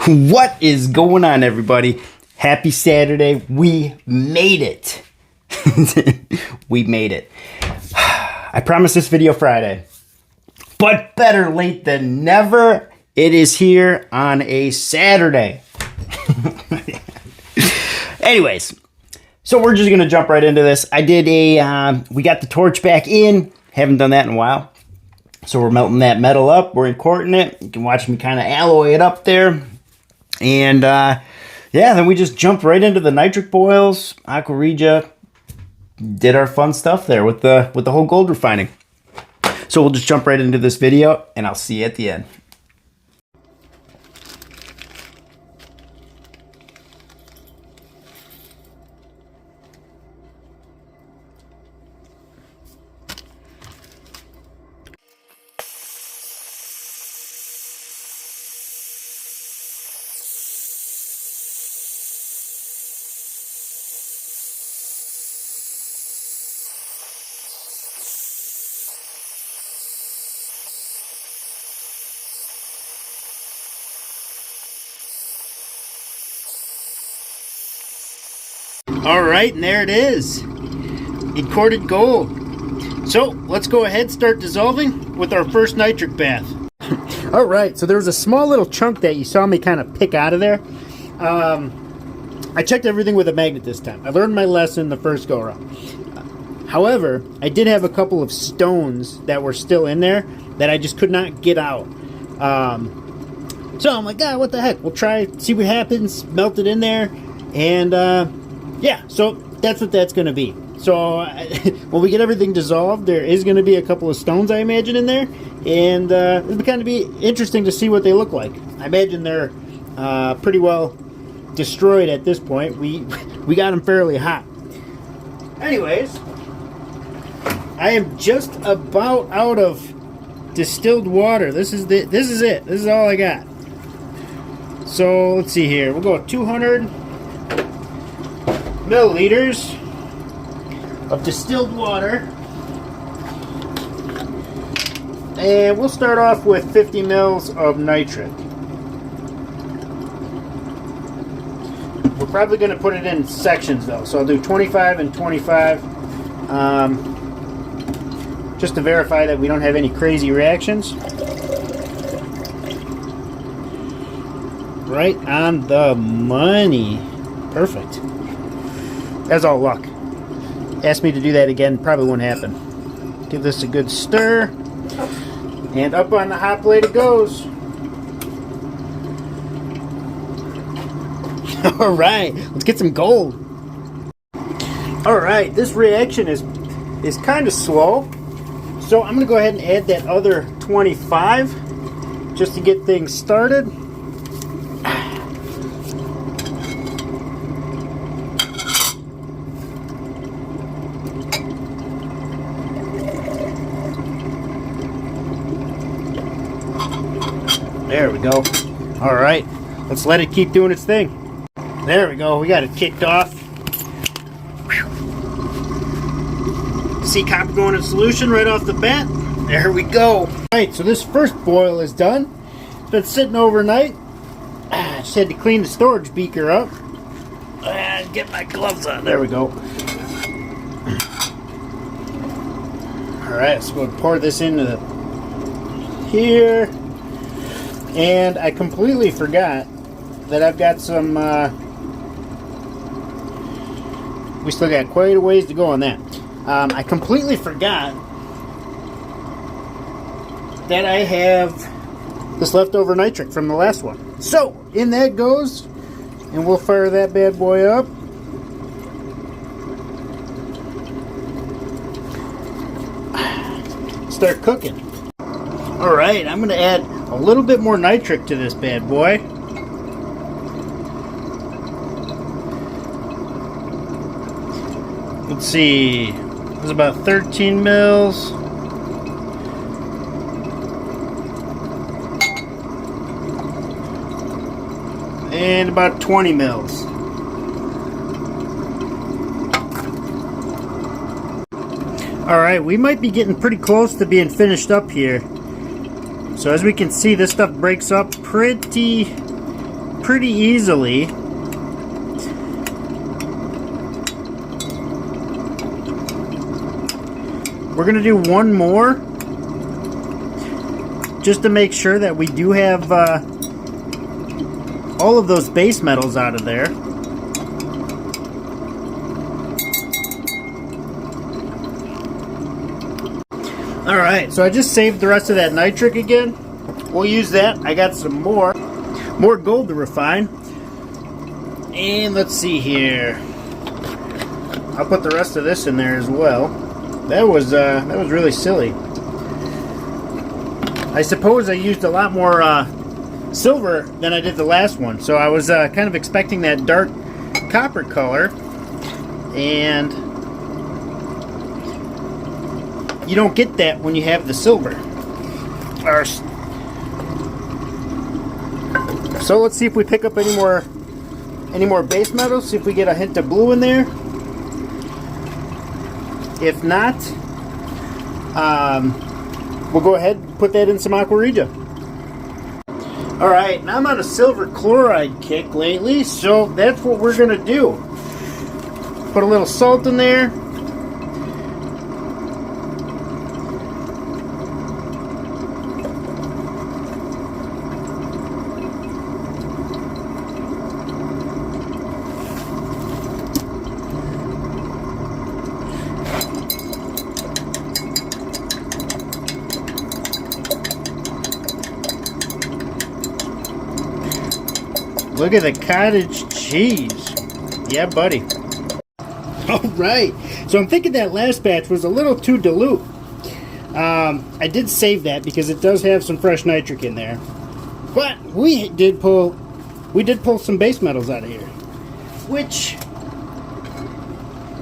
What is going on, everybody? Happy Saturday. We made it. We made it. I promised this video Friday, but better late than never. It is here on a Saturday. Anyways, so we're just going to jump right into this. I did we got the torch back in. Haven't done that in a while. So we're melting that metal up. We're inquarting it. You can watch me kind of alloy it up there. And yeah, then we just jumped right into the nitric boils, aqua regia, did our fun stuff there with the whole gold refining. So we'll just jump right into this video, and I'll see you at the end. All right, and there it is, inquarted gold. So let's go ahead and start dissolving with our first nitric bath. All right, so there was a small little chunk that you saw me kind of pick out of there. I checked everything with a magnet this time. I learned my lesson the first go around. However, I did have a couple of stones that were still in there that I just could not get out. So I'm like, God, what the heck? We'll try, see what happens, melt it in there, and yeah, so that's what that's going to be. So when we get everything dissolved, there is going to be a couple of stones, I imagine, in there. And it'll kind of be interesting to see what they look like. I imagine they're pretty well destroyed at this point. We got them fairly hot. Anyways, I am just about out of distilled water. This is it. This is all I got. So let's see here. We'll go 200 milliliters of distilled water, and we'll start off with 50 mils of nitric. We're probably going to put it in sections though, so I'll do 25 and 25, just to verify that we don't have any crazy reactions. Right on the money. Perfect. That's all luck. Ask me to do that again, probably won't happen. Give this a good stir, and up on the hot plate it goes. All right, let's get some gold. All right, this reaction is kind of slow, so I'm gonna go ahead and add that other 25 just to get things started. There we go. All right, let's let it keep doing its thing. There we go. We got it kicked off. See copper going in solution right off the bat. There we go. All right, so this first boil is done. It's been sitting overnight. Just had to clean the storage beaker up. And get my gloves on. There we go. All right, so we'll pour this into here. And I completely forgot that I've got some, we still got quite a ways to go on that. I completely forgot that I have this leftover nitric from the last one. So, in that goes, and we'll fire that bad boy up. Start cooking. All right, I'm going to add a little bit more nitric to this bad boy. Let's see, it was about 13 mils. And about 20 mils. Alright, we might be getting pretty close to being finished up here. So as we can see, this stuff breaks up pretty pretty easily. We're going to do one more just to make sure that we do have all of those base metals out of there. Alright, so I just saved the rest of that nitric again. We'll use that. I got some more gold to refine. And let's see here. I'll put the rest of this in there as well. That was really silly. I suppose I used a lot more silver than I did the last one. So I was kind of expecting that dark copper color. And you don't get that when you have the silver. So let's see if we pick up any more base metals. See if we get a hint of blue in there. If not, we'll go ahead and put that in some aqua regia. Alright, now I'm on a silver chloride kick lately, so that's what we're going to do. Put a little salt in there. Look at the cottage cheese. Yeah, buddy. Alright, so I'm thinking that last batch was a little too dilute. I did save that because it does have some fresh nitric in there. But we did pull some base metals out of here, which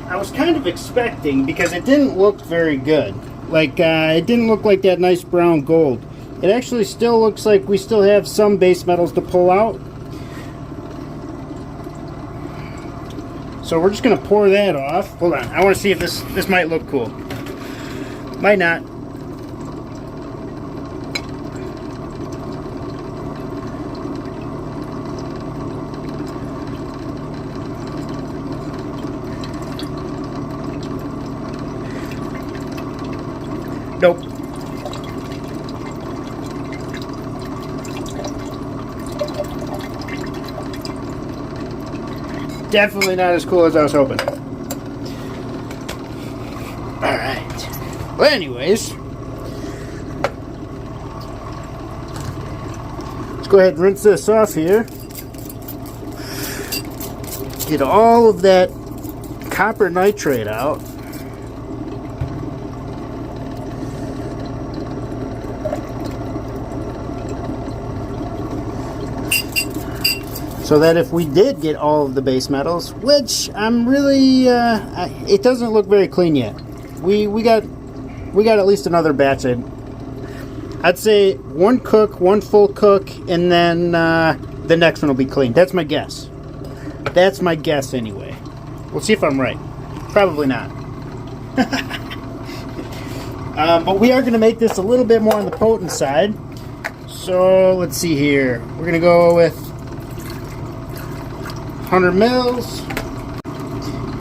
I was kind of expecting because it didn't look very good. Like, it didn't look like that nice brown gold. It actually still looks like we still have some base metals to pull out. So we're just going to pour that off. Hold on. I want to see if this might look cool. Might not. Nope. Definitely not as cool as I was hoping. Alright. Well, anyways. Let's go ahead and rinse this off here. Get all of that copper nitrate out. So that if we did get all of the base metals, which I'm really, it doesn't look very clean yet. We got at least another batch. I'd say one full cook, and then the next one will be clean. That's my guess. That's my guess anyway. We'll see if I'm right. Probably not. But we are going to make this a little bit more on the potent side. So let's see here. We're going to go with 100 mils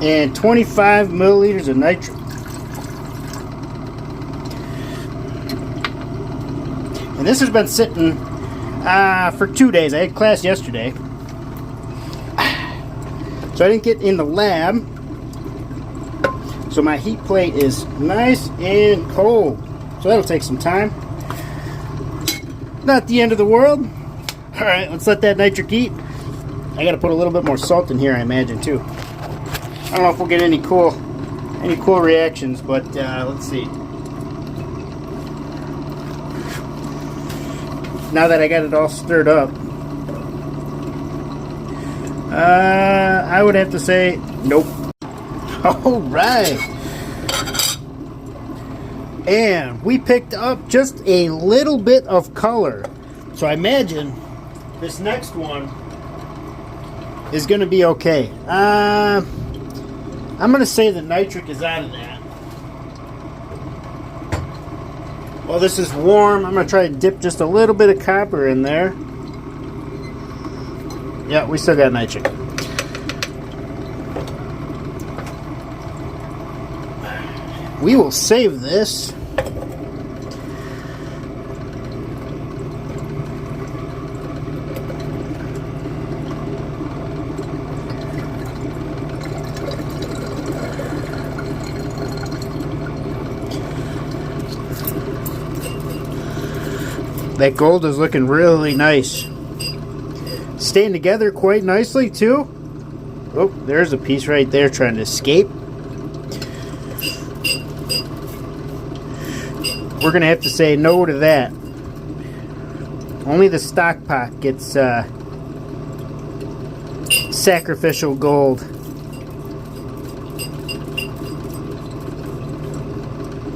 and 25 milliliters of nitric. And this has been sitting for 2 days. I had class yesterday, so I didn't get in the lab. So my heat plate is nice and cold. So that'll take some time. Not the end of the world. All right, let's let that nitric eat. I got to put a little bit more salt in here, I imagine, too. I don't know if we'll get any cool reactions, but let's see. Now that I got it all stirred up, I would have to say nope. All right. And we picked up just a little bit of color. So I imagine this next one is going to be okay. I'm going to say the nitric is out of that. While this is warm, I'm going to try to dip just a little bit of copper in there. Yeah, we still got nitric. We will save this. That gold is looking really nice. Staying together quite nicely too. Oh, there's a piece right there trying to escape. We're gonna have to say no to that. Only the stock pot gets sacrificial gold.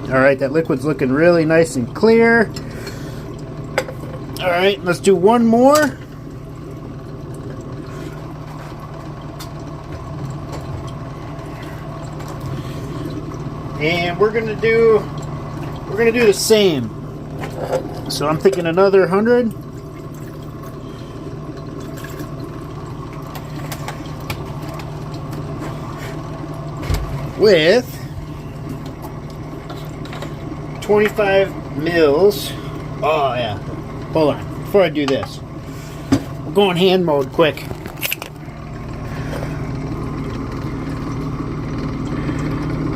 Alright, that liquid's looking really nice and clear. Alright, let's do one more. And we're gonna do the same. So I'm thinking another 100. With 25 mils. Oh yeah. Hold on. Before I do this, we're going hand mode quick.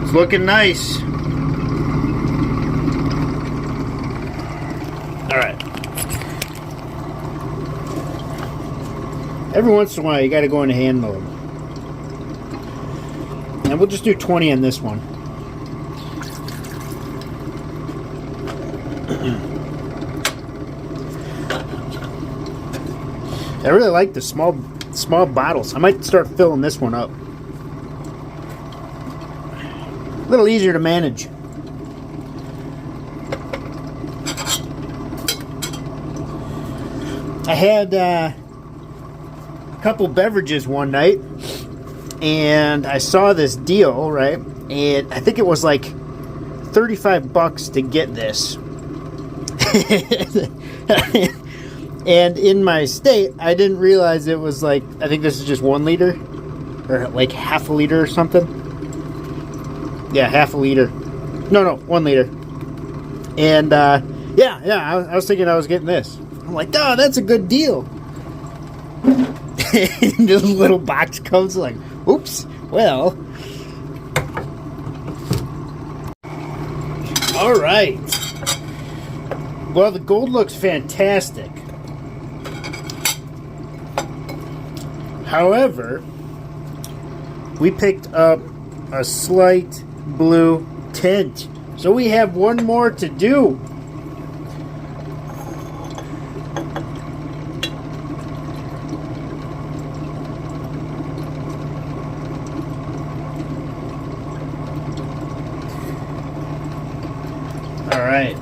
It's looking nice. Alright. Every once in a while you gotta go into hand mode. And we'll just do 20 on this one. I really like the small bottles. I might start filling this one up. A little easier to manage. I had a couple beverages one night, and I saw this deal, right? And I think it was like $35 to get this. And in my state, I didn't realize it was like, I think this is just 1 liter, or like half a liter or something. Yeah, half a liter. No, 1 liter. And yeah, I was thinking I was getting this. I'm like, oh, that's a good deal. And this little box comes like, oops, well. All right. Well, the gold looks fantastic. However, we picked up a slight blue tint. So we have one more to do. Alright.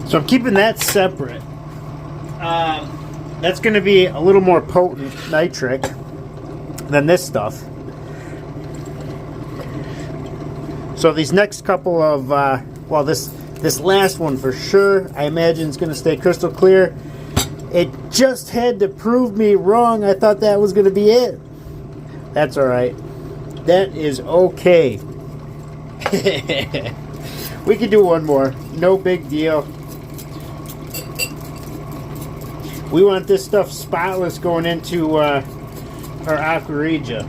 So I'm keeping that separate. That's going to be a little more potent nitric than this stuff. So these next couple of, well, this last one for sure, I imagine is going to stay crystal clear. It just had to prove me wrong. I thought that was going to be it. That's all right. That is okay. We can do one more. No big deal. We want this stuff spotless going into our Aqua Regia.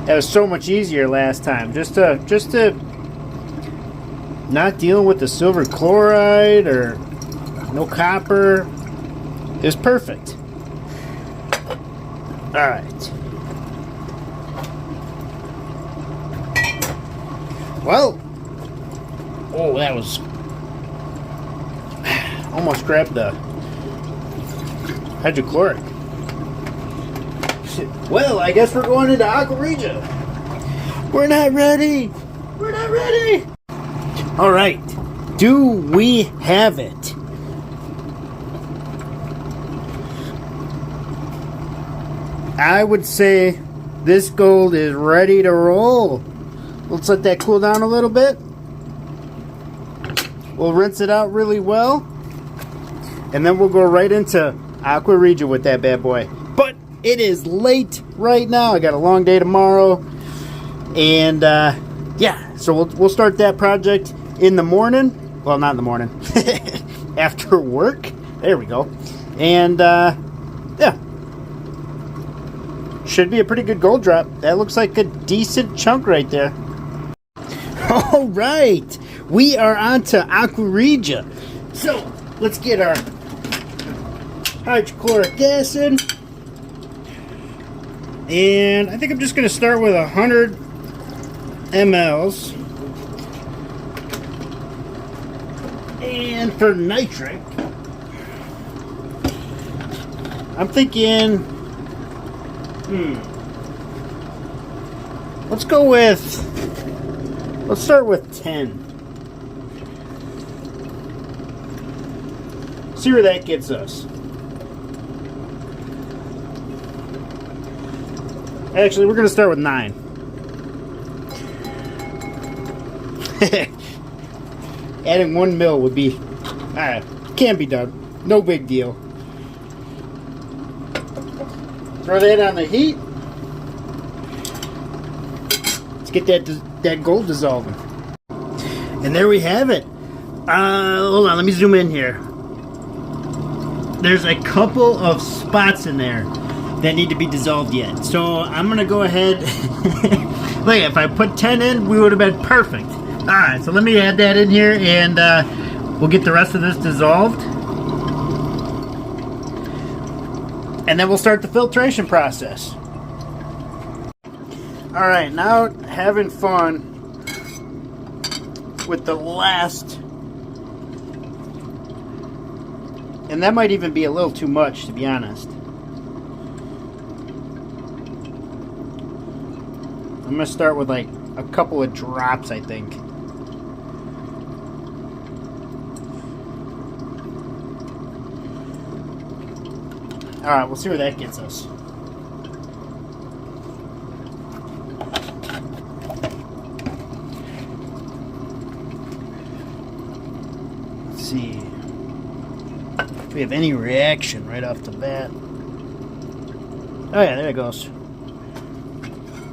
That was so much easier last time. Just to not dealing with the silver chloride or no copper. It was perfect. Alright. Well. Oh, that was... almost grabbed the hydrochloric. Well, I guess we're going into Aqua Regia. We're not ready. We're not ready. All right. Do we have it? I would say this gold is ready to roll. Let's let that cool down a little bit. We'll rinse it out really well. And then we'll go right into Aqua Regia with that bad boy. But it is late right now. I got a long day tomorrow. And yeah, so we'll start that project in the morning. Well, not in the morning. After work. There we go. And yeah. Should be a pretty good gold drop. That looks like a decent chunk right there. All right. We are on to Aqua Regia. So, let's get our hydrochloric acid. And I think I'm just going to start with 100 mLs. And for nitric, I'm thinking, let's start with 10. See where that gets us. Actually, we're going to start with 9. Adding 1 mil would be, can be done. No big deal. Throw that on the heat. Let's get that gold dissolving. And there we have it. Hold on, let me zoom in here. There's a couple of spots in there that need to be dissolved yet. So I'm going to go ahead. Look, if I put 10 in, we would have been perfect. Alright, so let me add that in here and we'll get the rest of this dissolved. And then we'll start the filtration process. Alright, now having fun with the last. And that might even be a little too much, to be honest. I'm going to start with like a couple of drops, I think. Alright, we'll see where that gets us. Let's see if we have any reaction right off the bat. Oh yeah, there it goes.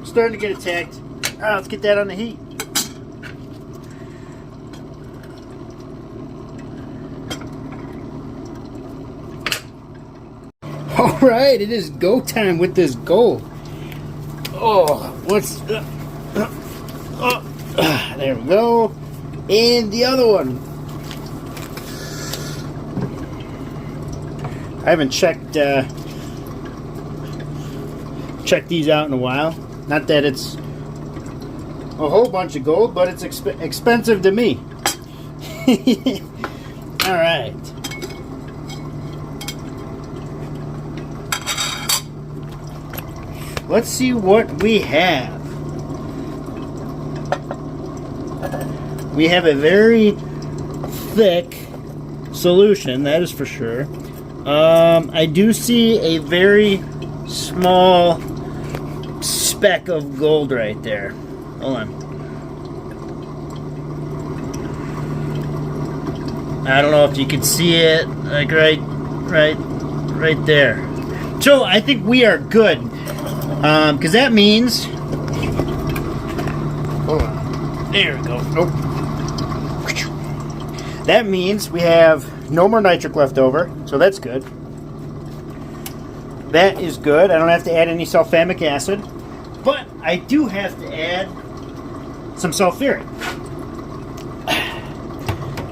Starting to get attacked. Alright, let's get that on the heat. Alright, it is go time with this gold. Oh, there we go. And the other one. I haven't checked these out in a while. Not that it's a whole bunch of gold, but it's expensive to me. Alright. Let's see what we have. We have a very thick solution, that is for sure. I do see a very small speck of gold right there. Hold on. I don't know if you can see it, like right there. So I think we are good. Because that means, hold on, there we go. Nope. That means we have no more nitric left over, so that's good. That is good. I don't have to add any sulfamic acid, but I do have to add some sulfuric.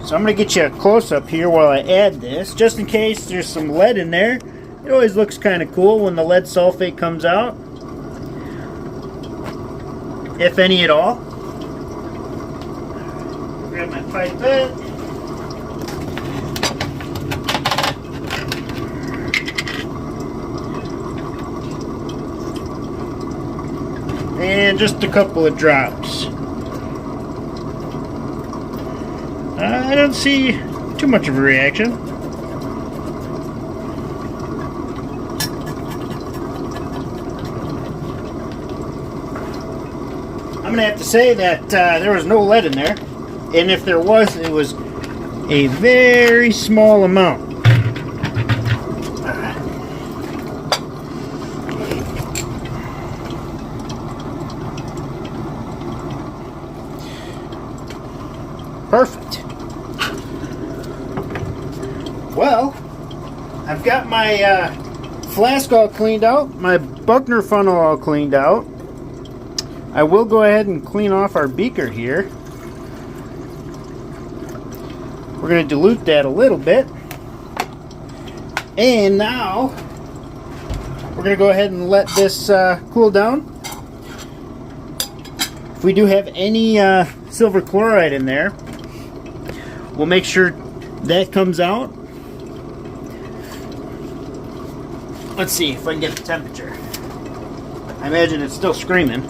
So I'm going to get you a close-up here while I add this, just in case there's some lead in there. It always looks kind of cool when the lead sulfate comes out. If any at all. Grab my pipette. And just a couple of drops. I don't see too much of a reaction. I'm going to have to say that there was no lead in there. And if there was, it was a very small amount. Well, I've got my flask all cleaned out, my Buckner funnel all cleaned out. I will go ahead and clean off our beaker here. We're going to dilute that a little bit. And now we're going to go ahead and let this cool down. If we do have any silver chloride in there, we'll make sure that comes out. Let's see if I can get the temperature. I imagine it's still screaming.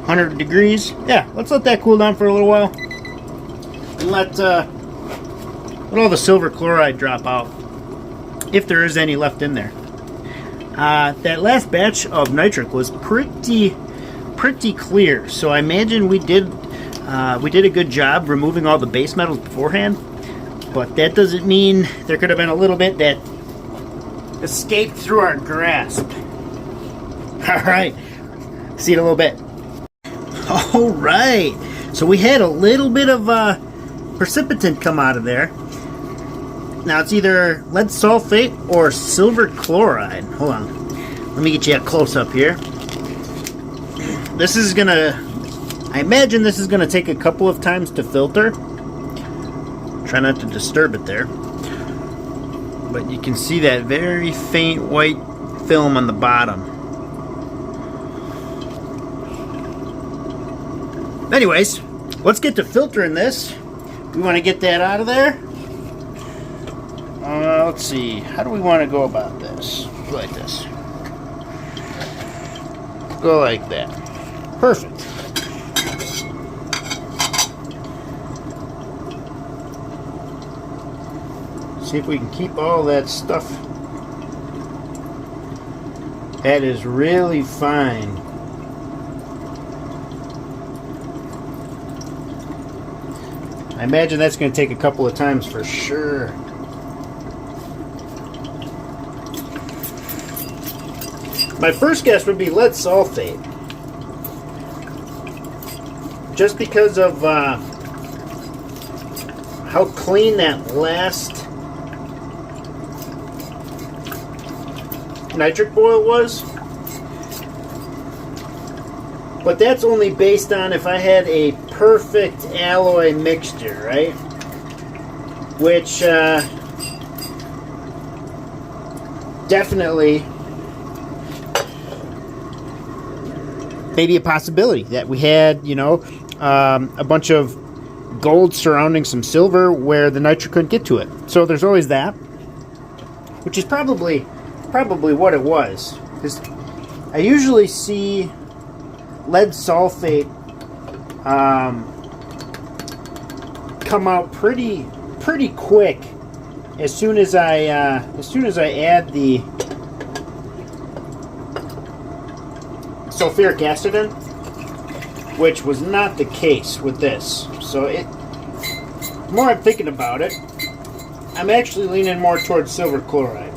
100 degrees. Yeah, let's let that cool down for a little while. And let all the silver chloride drop out, if there is any left in there. That last batch of nitric was pretty clear, so I imagine we did a good job removing all the base metals beforehand. But that doesn't mean there could have been a little bit that escaped through our grasp. All right, see you in a little bit. All right, so we had a little bit of precipitant come out of there. Now it's either lead sulfate or silver chloride. Hold on, let me get you a close up here. This is gonna, I imagine this is gonna take a couple of times to filter. Try not to disturb it there. But you can see that very faint white film on the bottom. Anyways, let's get to filtering this. We want to get that out of there. Let's see, how do we want to go about this? Go like this. Go like that. Perfect. See if we can keep all that stuff that is really fine. I imagine that's going to take a couple of times for sure. My first guess would be lead sulfate. Just because of how clean that last nitric boil was. But that's only based on if I had a perfect alloy mixture, right? Which definitely maybe a possibility that we had, you know, a bunch of gold surrounding some silver where the nitric couldn't get to it. So there's always that, which is probably what it was. Because I usually see lead sulfate come out pretty quick as soon as I add the sulfuric acid in, which was not the case with this. So the more I'm thinking about it, I'm actually leaning more towards silver chloride.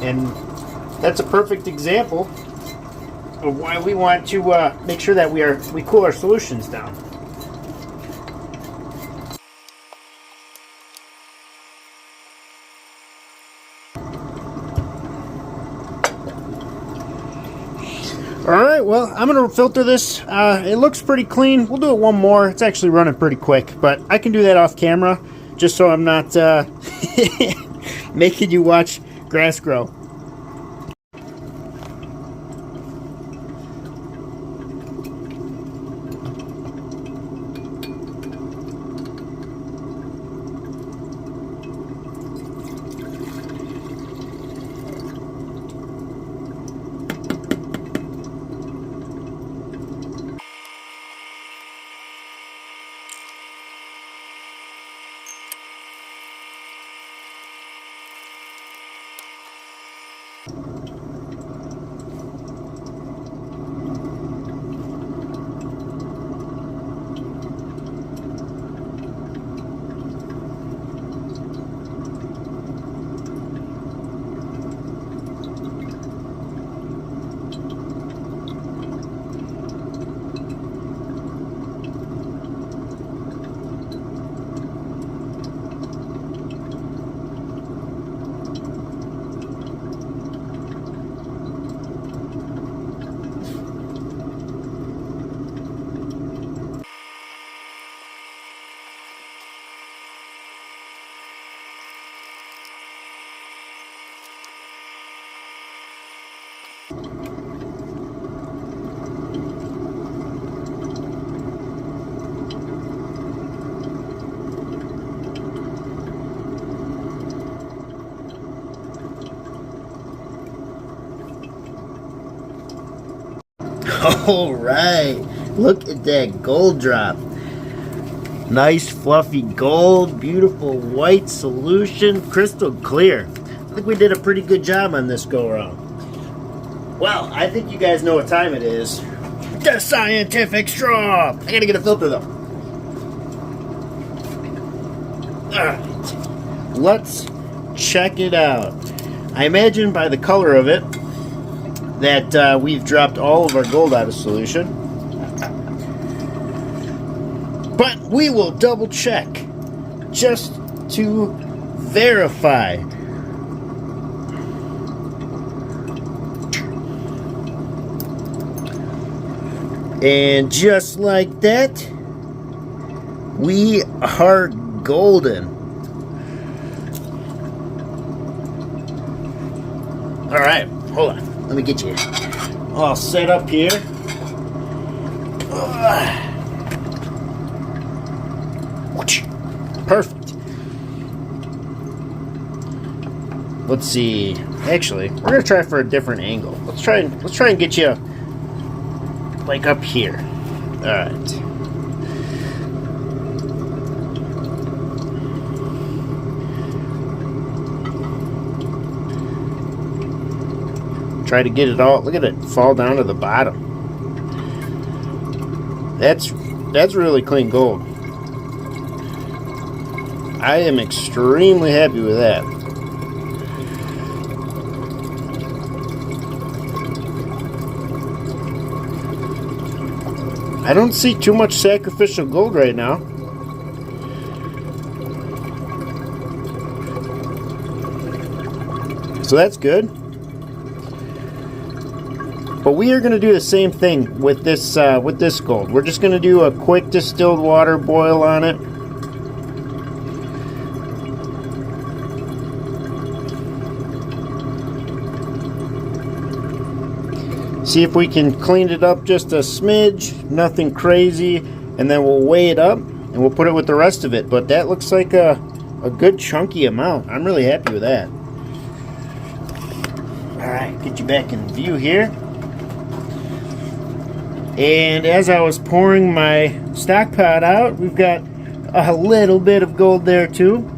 And that's a perfect example of why we want to make sure that we cool our solutions down. Alright, well, I'm going to filter this. It looks pretty clean. We'll do it one more. It's actually running pretty quick, but I can do that off camera just so I'm not making you watch grass grow. All right, look at that gold drop. Nice fluffy gold, beautiful white solution, crystal clear. I think we did a pretty good job on this go around. Well, I think you guys know what time it is. The scientific straw. I gotta get a filter though. Alright, let's check it out. I imagine by the color of it that we've dropped all of our gold out of solution. But we will double check just to verify. And just like that, we are golden. All right, hold on. Let me get you all set up here. Perfect. Let's see. Actually, we're gonna try for a different angle. Let's try and get you like up here. All right. Try to get it all. Look at it fall down to the bottom. That's really clean gold. I am extremely happy with that. I don't see too much sacrificial gold right now. So that's good. But we are going to do the same thing with this gold. We're just going to do a quick distilled water boil on it. See if we can clean it up just a smidge, nothing crazy, and then we'll weigh it up and we'll put it with the rest of it. But that looks like a good chunky amount. I'm really happy with that. Alright, get you back in view here. And as I was pouring my stock pot out, we've got a little bit of gold there too.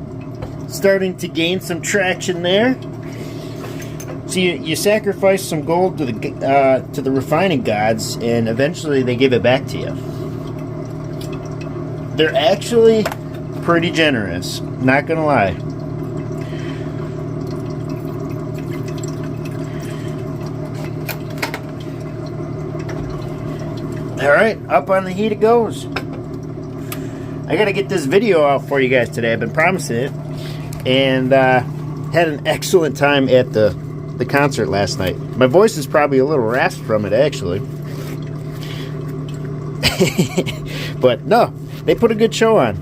Starting to gain some traction there. So you sacrifice some gold to the refining gods, and eventually they give it back to you. They're actually pretty generous, not gonna lie. Alright, up on the heat it goes. I gotta get this video out for you guys today. I've been promising it. And had an excellent time at the concert last night. My voice is probably a little rasped from it, actually. But no, they put a good show on.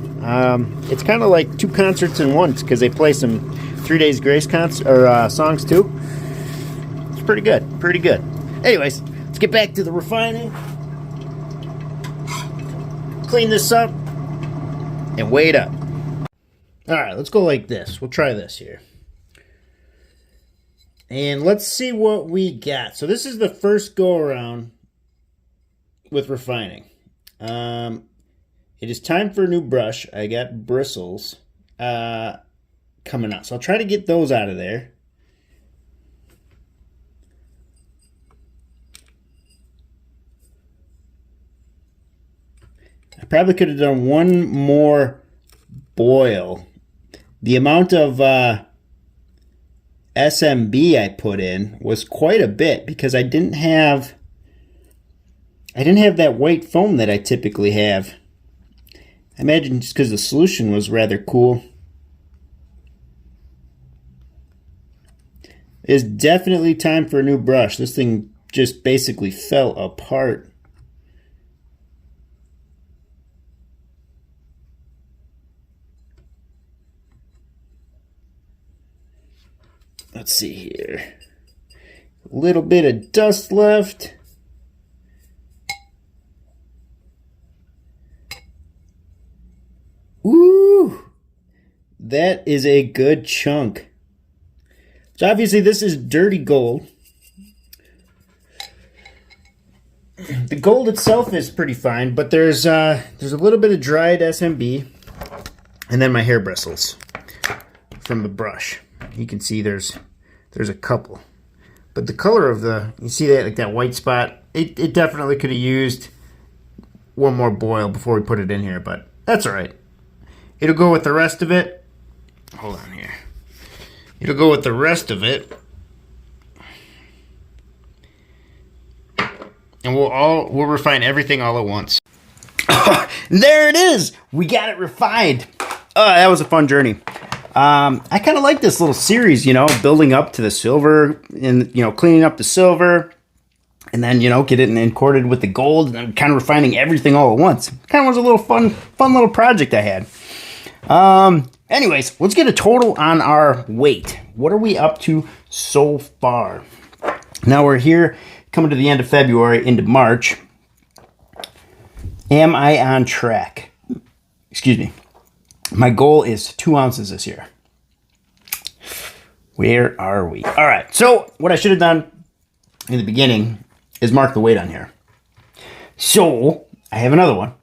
It's kind of like two concerts in one because they play some 3 Days Grace songs too. It's pretty good, pretty good. Anyways, let's get back to the refining. Clean this up and weigh it up. All right, let's go like this. We'll try this here. And let's see what we got. So this is the first go around with refining. It is time for a new brush. I got bristles coming out. So I'll try to get those out of there. I probably could have done one more boil. The amount of SMB I put in was quite a bit because I didn't have that white foam that I typically have. I imagine just because the solution was rather cool. It's definitely time for a new brush. This thing just basically fell apart. Let's see here. little bit of dust left. Ooh, that is a good chunk. So obviously this is dirty gold. The gold itself is pretty fine, but there's a little bit of dried SMB, and then my hair bristles from the brush. You can see there's a couple, but the color of you see that, like that white spot, it definitely could have used one more boil before we put it in here, but that's all right. It'll go with the rest of it. Hold on here. It'll go with the rest of it. And we'll refine everything all at once. There it is. We got it refined. That was a fun journey. I kind of like this little series, building up to the silver and, cleaning up the silver and then, getting it inquarted with the gold and then kind of refining everything all at once. Kind of was a little fun little project I had. Anyways, let's get a total on our weight. What are we up to so far? Now we're here coming to the end of February into March. Am I on track? Excuse me. My goal is 2 ounces this year. Where are we? All right. So what I should have done in the beginning is mark the weight on here. So I have another one.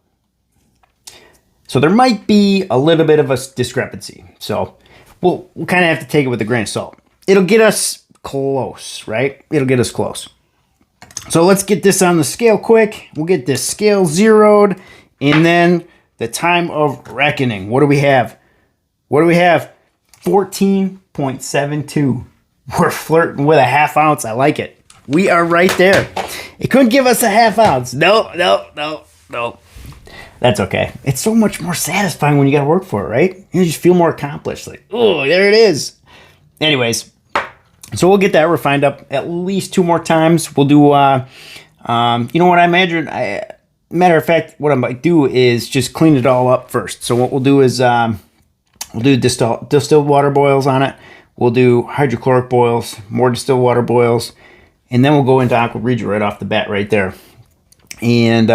So there might be a little bit of a discrepancy. So we'll kind of have to take it with a grain of salt. It'll get us close, right? It'll get us close. So let's get this on the scale quick. We'll get this scale zeroed. And then the time of reckoning. What do we have? 14.72. We're flirting with a half ounce. I like it. We are right there. It couldn't give us a half ounce. No. That's okay. It's so much more satisfying when you got to work for it, right? You just feel more accomplished. Like, oh, there it is. Anyways, so we'll get that refined up at least 2 more times. We'll do, you know what I imagine? Matter of fact, what I might do is just clean it all up first. So what we'll do is we'll do distilled water boils on it. We'll do hydrochloric boils, more distilled water boils, and then we'll go into aqua regia right off the bat right there. And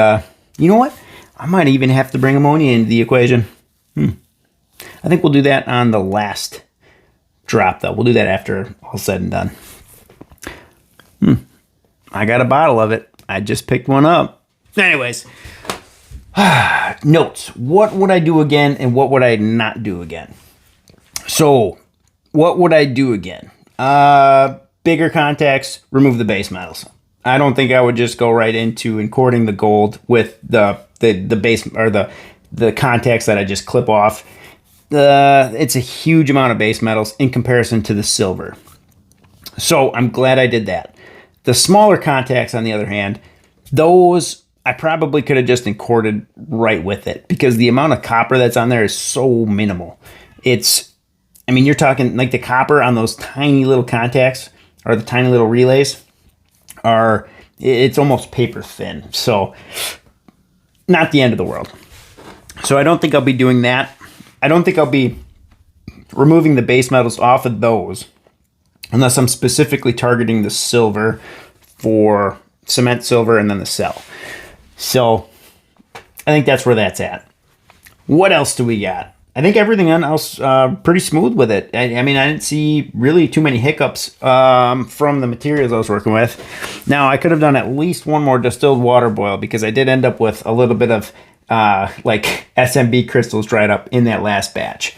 you know what? I might even have to bring ammonia into the equation. I think we'll do that on the last drop, though. We'll do that after all said and done. I got a bottle of it. I just picked one up. Anyways, notes. What would I do again and what would I not do again? So, what would I do again? Bigger contacts, remove the base metals. I don't think I would just go right into inquarting the gold with the base or the contacts that I just clip off. It's a huge amount of base metals in comparison to the silver. So I'm glad I did that. The smaller contacts, on the other hand, those I probably could have just inquarted right with it because the amount of copper that's on there is so minimal. You're talking like the copper on those tiny little contacts or the tiny little relays it's almost paper thin. So not the end of the world. So I don't think I'll be doing that. I don't think I'll be removing the base metals off of those unless I'm specifically targeting the silver for cement silver and then the cell. So I think that's where that's at. What else do we got? I think everything else pretty smooth with it. I didn't see really too many hiccups from the materials I was working with. Now, I could have done at least one more distilled water boil because I did end up with a little bit of SMB crystals dried up in that last batch.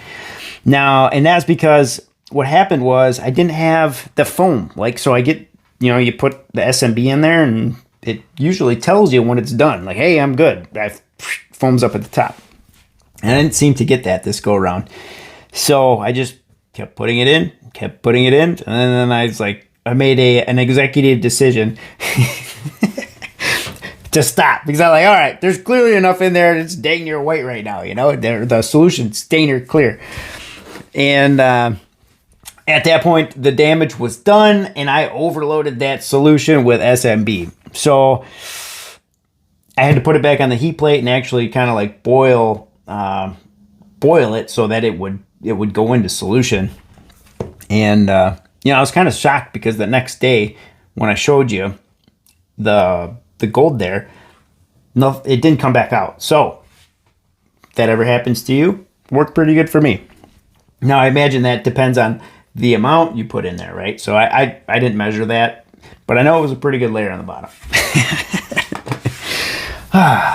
Now, and that's because what happened was I didn't have the foam. So I get, you put the SMB in there and it usually tells you when it's done. Like, hey, I'm good. Foam's up at the top. And I didn't seem to get that this go around. So I just kept putting it in. And then I was like, I made an executive decision to stop. Because I'm like, all right, there's clearly enough in there. It's dang near white right now. The solution's dang near clear. And at that point, the damage was done. And I overloaded that solution with SMB. So I had to put it back on the heat plate and actually kind of like boil it so that it would go into solution. And I was kind of shocked because the next day when I showed you the gold there, no, it didn't come back out. So if that ever happens to you, worked pretty good for me. Now I imagine that depends on the amount you put in there, right? So I didn't measure that, but I know it was a pretty good layer on the bottom.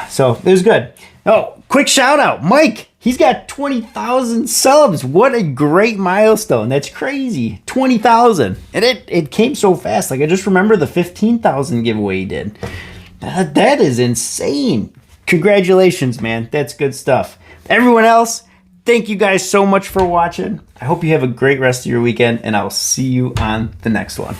So it was good. Oh, quick shout out, Mike. He's got 20,000 subs. What a great milestone. That's crazy. 20,000. And it came so fast. Like, I just remember the 15,000 giveaway he did. That is insane. Congratulations, man. That's good stuff. Everyone else, thank you guys so much for watching. I hope you have a great rest of your weekend, and I'll see you on the next one.